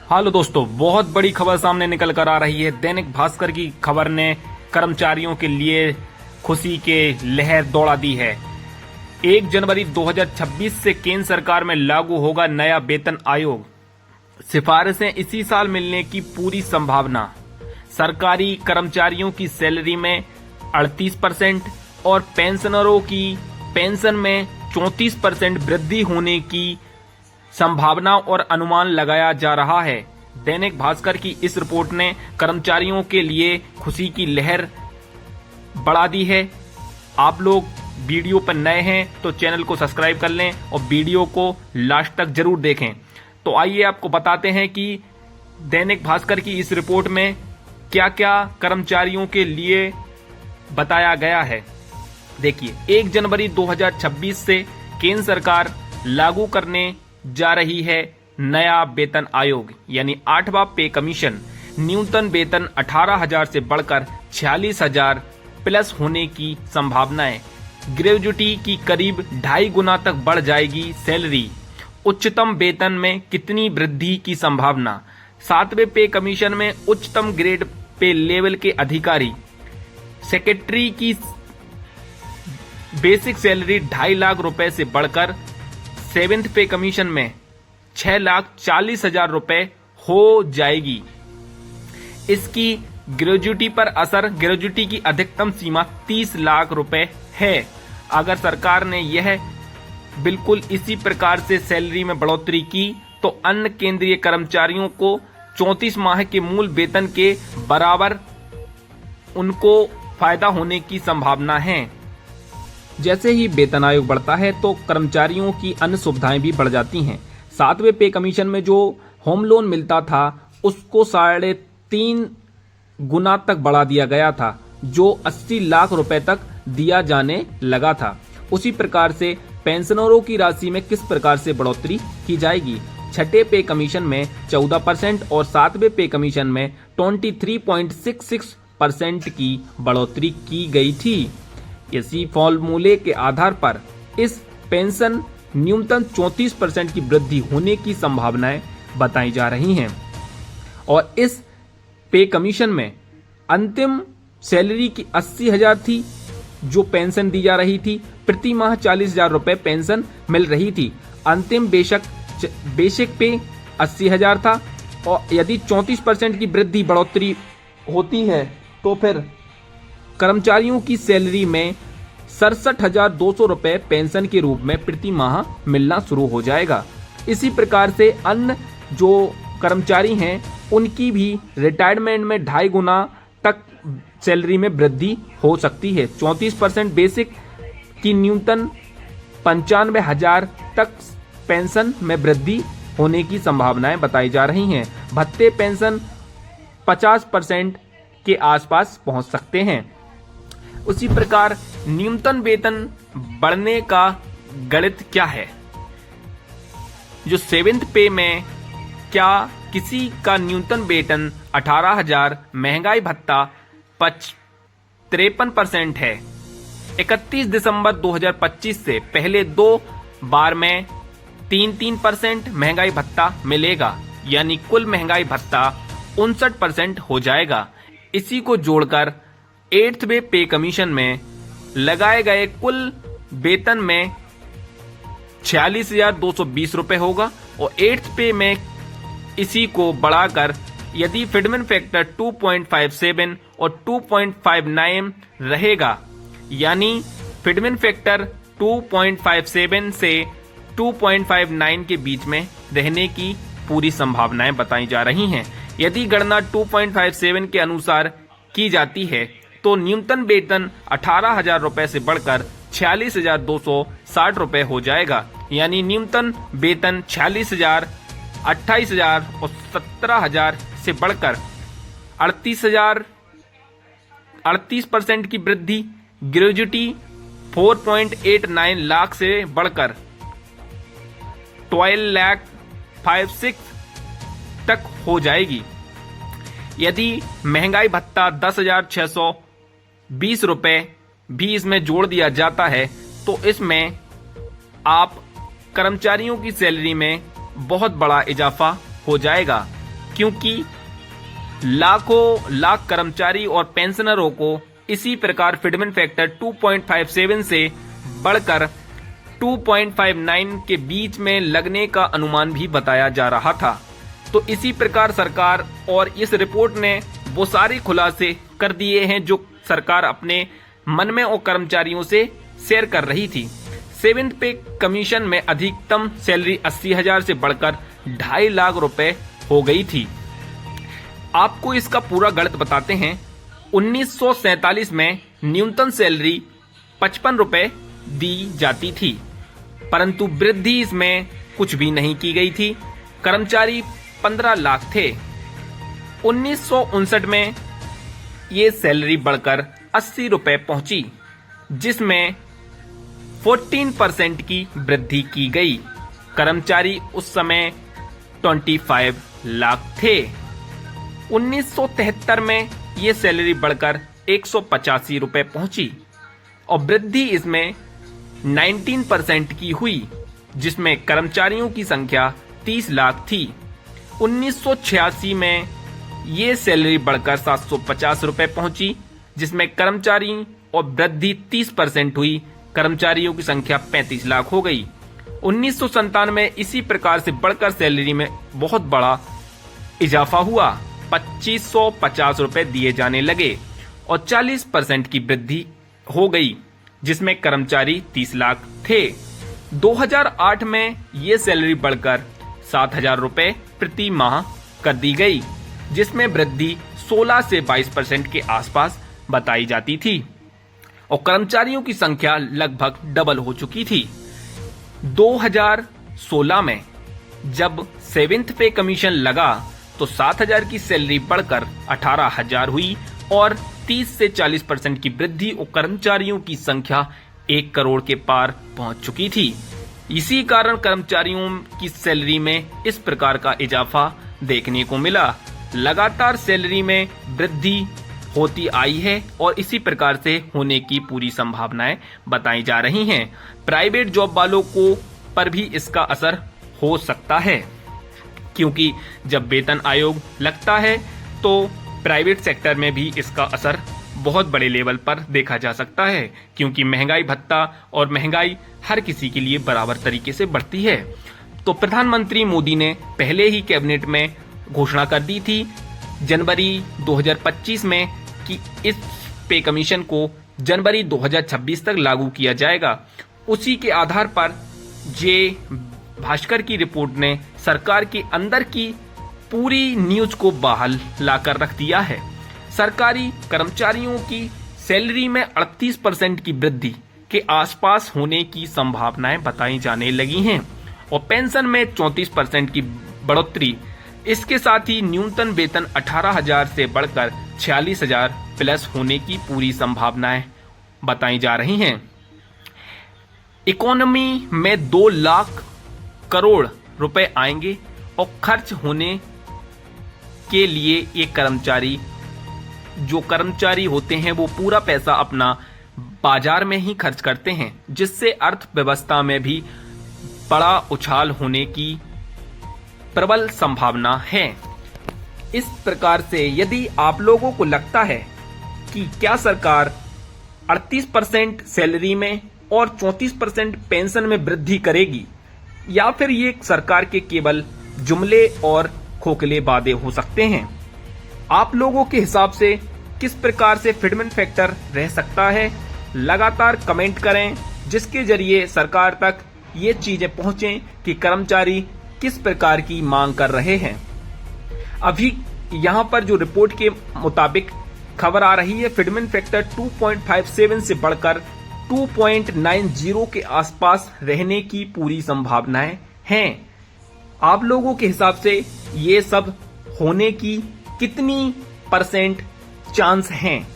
Hello दोस्तों, बहुत बड़ी खबर सामने निकल कर आ रही है। दैनिक भास्कर की खबर ने कर्मचारियों के लिए खुशी के लहर दौड़ा दी है। 1 जनवरी 2026 से केंद्र सरकार में लागू होगा नया वेतन आयोग। सिफारिशें इसी साल मिलने की पूरी संभावना। सरकारी कर्मचारियों की सैलरी में 38% और पेंशनरों की पेंशन में 34% वृद्धि होने की संभावना और अनुमान लगाया जा रहा है। दैनिक भास्कर की इस रिपोर्ट ने कर्मचारियों के लिए खुशी की लहर बढ़ा दी है। आप लोग वीडियो पर नए हैं तो चैनल को सब्सक्राइब कर लें और वीडियो को लास्ट तक जरूर देखें। तो आइए आपको बताते हैं कि दैनिक भास्कर की इस रिपोर्ट में क्या क्या कर्मचारियों के लिए बताया गया है। देखिए, 1 जनवरी 2026 से केंद्र सरकार लागू करने जा रही है नया वेतन आयोग यानी 8वां पे कमीशन। न्यूनतम वेतन 18,000 से बढ़कर 46,000 प्लस होने की संभावना है। ग्रेजुटी की करीब 2.5 गुना तक बढ़ जाएगी सैलरी। उच्चतम वेतन में कितनी वृद्धि की संभावना। 7वें पे कमीशन में उच्चतम ग्रेड पे लेवल के अधिकारी सेक्रेटरी की बेसिक सैलरी 2.5 लाख रुपए से बढ़कर 7th पे कमीशन में 6,40,000 रुपए हो जाएगी। इसकी ग्रेजुटी पर असर। ग्रेजुटी की अधिकतम सीमा 30 लाख रुपए है। अगर सरकार ने यह बिल्कुल इसी प्रकार से सैलरी में बढ़ोतरी की तो अन्य केंद्रीय कर्मचारियों को 34 माह के मूल वेतन के बराबर उनको फायदा होने की संभावना है। जैसे ही वेतन आयोग बढ़ता है तो कर्मचारियों की अन्य सुविधाएं भी बढ़ जाती हैं। 7वें पे कमीशन में जो होम लोन मिलता था उसको 3.5 गुना तक बढ़ा दिया गया था, जो 80 लाख रुपए तक दिया जाने लगा था। उसी प्रकार से पेंशनरों की राशि में किस प्रकार से बढ़ोतरी की जाएगी। 6ठे पे कमीशन में 14% और 7वें पे कमीशन में 23.66% की बढ़ोतरी की गई थी। इसी फॉर्मूले के आधार पर इस पेंशन न्यूनतम 34% की वृद्धि होने की संभावनाएं बताई जा रही हैं। और इस पे कमीशन में अंतिम सैलरी की 80,000 थी जो पेंशन दी जा रही थी। प्रति माह 40,000 रुपए पेंशन मिल रही थी। अंतिम बेसिक पे 80,000 था और यदि 34% की वृद्धि बढ़ोतरी होती है तो फिर कर्मचारियों की सैलरी में 67,200 रुपए पेंशन के रूप में प्रति माह मिलना शुरू हो जाएगा। इसी प्रकार से अन्य जो कर्मचारी हैं उनकी भी रिटायरमेंट में 2.5 गुना तक सैलरी में वृद्धि हो सकती है। 34% बेसिक की न्यूनतम 95,000 तक पेंशन में वृद्धि होने की संभावनाएं बताई जा रही हैं। भत्ते पेंशन 50% के आसपास पहुंच सकते हैं। उसी प्रकार न्यूनतम वेतन बढ़ने का गणित क्या है। जो 7th पे में क्या किसी का न्यूनतम वेतन 18,000, महंगाई भत्ता 53% है। 31 दिसंबर 2025 से पहले 2 बार में 3% महंगाई भत्ता मिलेगा, यानी कुल महंगाई भत्ता 59% हो जाएगा। इसी को जोड़कर 8वें पे कमीशन में लगाए गए कुल वेतन में 46,220 रुपए होगा और 8th पे में इसी को बढ़ाकर यदि फिटमेंट फैक्टर 2.57 और 2.59 रहेगा, यानी फिटमेंट फैक्टर 2.57 से 2.59 के बीच में रहने की पूरी संभावनाएं बताई जा रही हैं। यदि गणना 2.57 के अनुसार की जाती है तो न्यूनतम वेतन 18,000 रुपए से बढ़कर 46,260 रुपए हो जाएगा, यानी न्यूनतम वेतन 46,000, 28,000 और 17,000 से बढ़कर 38% की वृद्धि। ग्रेजुटी 4.89 लाख से बढ़कर 12,56,000 तक हो जाएगी। यदि महंगाई भत्ता 10,620 रुपए भी इसमें जोड़ दिया जाता है तो इसमें आप कर्मचारियों की सैलरी में बहुत बड़ा इजाफा हो जाएगा। क्योंकि लाखों लाख कर्मचारी और पेंशनरों को इसी प्रकार फिटमेंट फैक्टर 2.57 से बढ़कर 2.59 के बीच में लगने का अनुमान भी बताया जा रहा था। तो इसी प्रकार सरकार और इस रिपोर्ट ने वो सारे खुलासे कर दिए हैं जो सरकार अपने मन में और कर्मचारियों से शेयर कर रही थी। 7th पे कमीशन में अधिकतम सैलरी 80,000 से बढ़कर 2.5 लाख रुपए हो गई थी। आपको इसका पूरा गणित बताते हैं। 1947 में न्यूनतम सैलरी 55 रुपए दी जाती थी, परंतु वृद्धि इसमें कुछ भी नहीं की गई थी। कर्मचारी 15 लाख थे। 1959 में ये सैलरी बढ़कर 80 रुपए पहुंची, जिसमें 14% की वृद्धि की गई। कर्मचारी उस समय 25 लाख थे। 1973 में ये सैलरी बढ़कर 185 रुपए पहुंची और वृद्धि इसमें 19% की हुई, जिसमें कर्मचारियों की संख्या 30 लाख थी। 1986 में ये सैलरी बढ़कर 750 रुपए पहुंची, जिसमें कर्मचारी और वृद्धि 30% हुई, कर्मचारियों की संख्या 35 लाख हो गई। 1997 में इसी प्रकार से बढ़कर सैलरी में बहुत बड़ा इजाफा हुआ, 2550 रुपए दिए जाने लगे और 40% की वृद्धि हो गई, जिसमें कर्मचारी 30 लाख थे। 2008 में ये सैलरी बढ़कर 7,000 रुपए प्रति माह कर दी गई, जिसमें वृद्धि 16 से 22% के आसपास बताई जाती थी और कर्मचारियों की संख्या लगभग डबल हो चुकी थी। 2016 में जब 7th पे कमीशन लगा तो 7,000 की सैलरी बढ़कर 18,000 हुई और 30 से 40% की वृद्धि और कर्मचारियों की संख्या 1 करोड़ के पार पहुंच चुकी थी। इसी कारण कर्मचारियों की सैलरी में इस प्रकार का इजाफा देखने को मिला। लगातार सैलरी में वृद्धि होती आई है और इसी प्रकार से होने की पूरी संभावनाएं बताई जा रही हैं। प्राइवेट जॉब वालों को पर भी इसका असर हो सकता है, क्योंकि जब वेतन आयोग लगता है तो प्राइवेट सेक्टर में भी इसका असर बहुत बड़े लेवल पर देखा जा सकता है, क्योंकि महंगाई भत्ता और महंगाई हर किसी के लिए बराबर तरीके से बढ़ती है। तो प्रधानमंत्री मोदी ने पहले ही कैबिनेट में घोषणा कर दी थी जनवरी 2025 में कि इस पे कमीशन को जनवरी 2026 तक लागू किया जाएगा। उसी के आधार पर जे भास्कर की रिपोर्ट ने सरकार के अंदर की पूरी न्यूज को बाहर लाकर रख दिया है। सरकारी कर्मचारियों की सैलरी में 38% की वृद्धि के आसपास होने की संभावनाएं बताई जाने लगी हैं और पेंशन में 34% की बढ़ोतरी। इसके साथ ही न्यूनतम वेतन 18,000 से बढ़कर 46,000 प्लस होने की पूरी संभावनाएं बताई जा रही हैं। इकोनॉमी में 2 लाख करोड़ रुपए आएंगे और खर्च होने के लिए ये कर्मचारी होते हैं वो पूरा पैसा अपना बाजार में ही खर्च करते हैं, जिससे अर्थव्यवस्था में भी बड़ा उछाल होने की प्रबल संभावना है। इस प्रकार से यदि आप लोगों को लगता है कि क्या सरकार 38% सैलरी में और 34% पेंशन में वृद्धि करेगी, या फिर ये सरकार के केवल जुमले और खोखले वादे हो सकते हैं, आप लोगों के हिसाब से किस प्रकार से फिटमेंट फैक्टर रह सकता है, लगातार कमेंट करें, जिसके जरिए सरकार तक ये चीजें पहुंचें कि कर्मचारी किस प्रकार की मांग कर रहे हैं। अभी यहां पर जो रिपोर्ट के मुताबिक खबर आ रही है, फिटमेंट फैक्टर 2.57 से बढ़कर 2.90 के आसपास रहने की पूरी संभावनाएं हैं। आप लोगों के हिसाब से ये सब होने की कितनी परसेंट चांस हैं,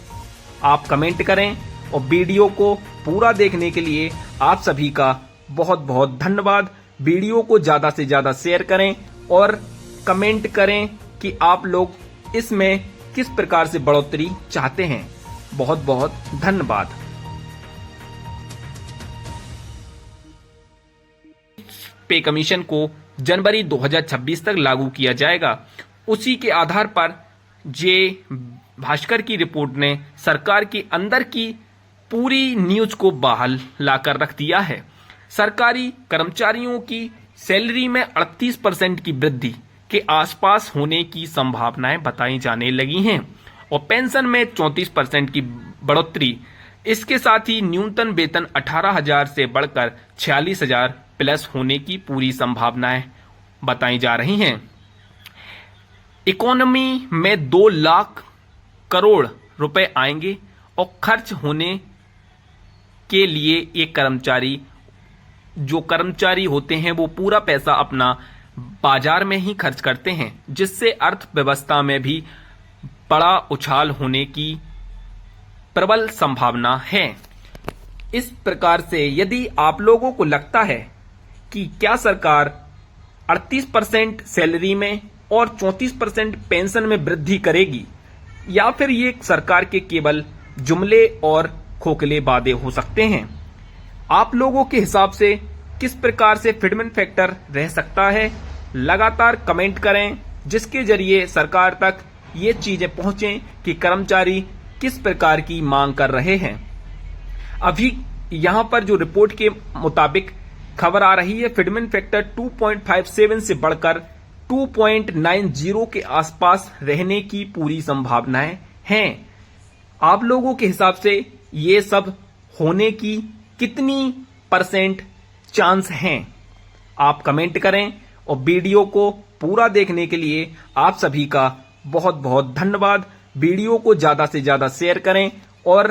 आप कमेंट करें और वीडियो को पूरा देखने के लिए आप सभी का बहुत बहुत धन्यवाद। वीडियो को ज्यादा से ज्यादा शेयर करें और कमेंट करें कि आप लोग इसमें किस प्रकार से बढ़ोतरी चाहते हैं। बहुत बहुत धन्यवाद। पे कमीशन को जनवरी 2026 तक लागू किया जाएगा। उसी के आधार पर जे भास्कर की रिपोर्ट ने सरकार के अंदर की पूरी न्यूज को बाहर लाकर रख दिया है। सरकारी कर्मचारियों की सैलरी में 38% की वृद्धि के आसपास होने की संभावनाएं बताई जाने लगी हैं और पेंशन में 34% की बढ़ोतरी। इसके साथ ही न्यूनतम वेतन 18,000 से बढ़कर 46,000 प्लस होने की पूरी संभावनाएं बताई जा रही हैं। इकोनॉमी में 2 लाख करोड़ रुपए आएंगे और खर्च होने के लिए एक कर्मचारी होते हैं वो पूरा पैसा अपना बाजार में ही खर्च करते हैं, जिससे अर्थव्यवस्था में भी बड़ा उछाल होने की प्रबल संभावना है। इस प्रकार से यदि आप लोगों को लगता है कि क्या सरकार 38% सैलरी में और 34% पेंशन में वृद्धि करेगी या फिर ये सरकार के केवल जुमले और खोखले वादे हो सकते हैं, आप लोगों के हिसाब से किस प्रकार से फिटमेंट फैक्टर रह सकता है, लगातार कमेंट करें, जिसके जरिए सरकार तक ये चीजें पहुंचें कि कर्मचारी किस प्रकार की मांग कर रहे हैं। अभी यहां पर जो रिपोर्ट के मुताबिक खबर आ रही है, फिटमेंट फैक्टर 2.57 से बढ़कर 2.90 के आसपास रहने की पूरी संभावनाएं हैं। आप लोगों के हिसाब से ये सब होने की कितनी % चांस हैं, आप कमेंट करें और वीडियो को पूरा देखने के लिए आप सभी का बहुत बहुत धन्यवाद। वीडियो को ज्यादा से ज्यादा शेयर करें और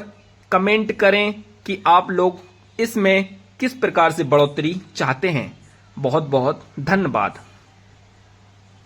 कमेंट करें कि आप लोग इसमें किस प्रकार से बढ़ोतरी चाहते हैं। बहुत बहुत धन्यवाद।